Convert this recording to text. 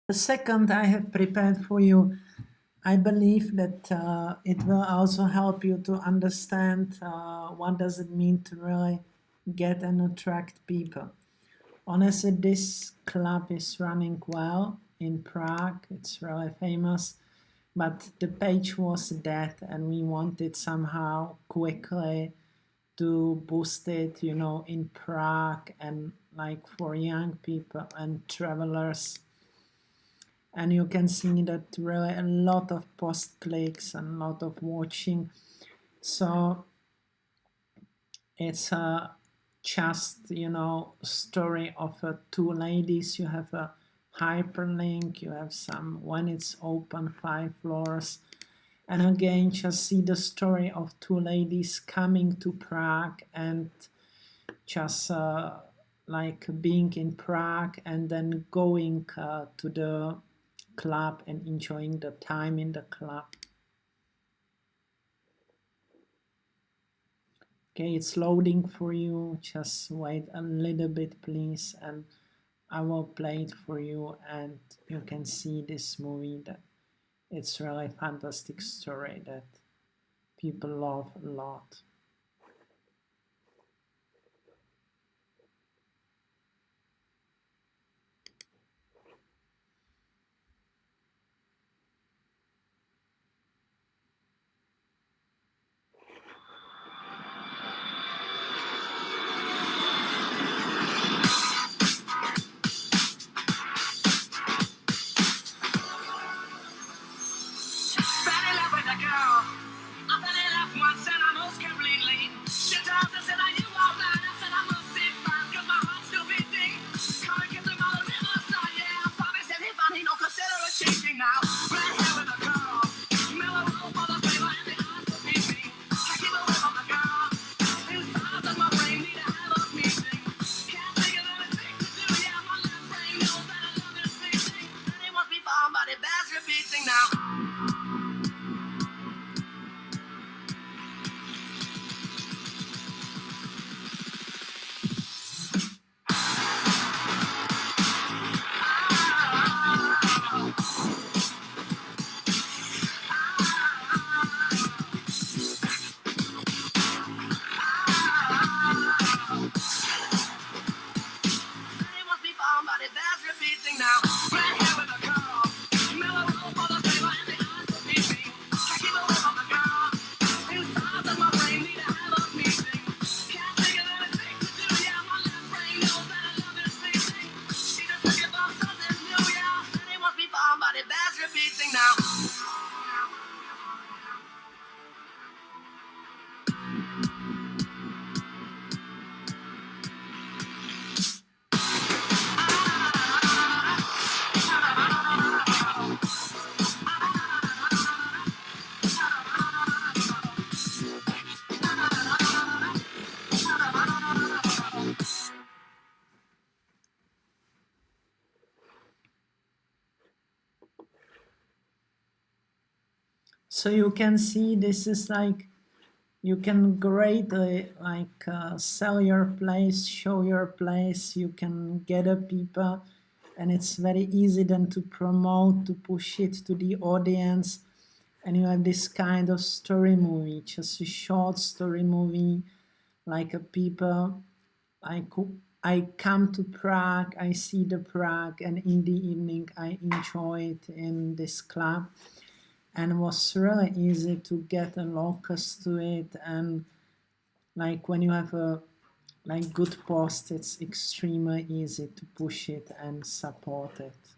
The second I have prepared for you, I believe that it will also help you to understand what does it mean to really get and attract people. Honestly, this club is running well in Prague. It's really famous, but the page was dead and we wanted somehow quickly to boost it, in Prague and like for young people and travelers. And you can see that really a lot of post clicks and a lot of watching. So it's just story of two ladies. You have a hyperlink, you have some when it's open 5 floors, and again just see the story of two ladies coming to Prague and just like being in Prague and then going to the club and enjoying the time in the club. Okay, it's loading for you. Just wait a little bit, please, and I will play it for you, and you can see this movie. That it's really fantastic story that people love a lot. So you can see this is like you can greatly sell your place, show your place, you can gather people, and it's very easy then to promote, to push it to the audience. And you have this kind of story movie, just a short story movie, like a people like I come to Prague, I see the Prague, and in the evening I enjoy it in this club. And it was really easy to get a locus to it, and like when you have a good post, it's extremely easy to push it and support it.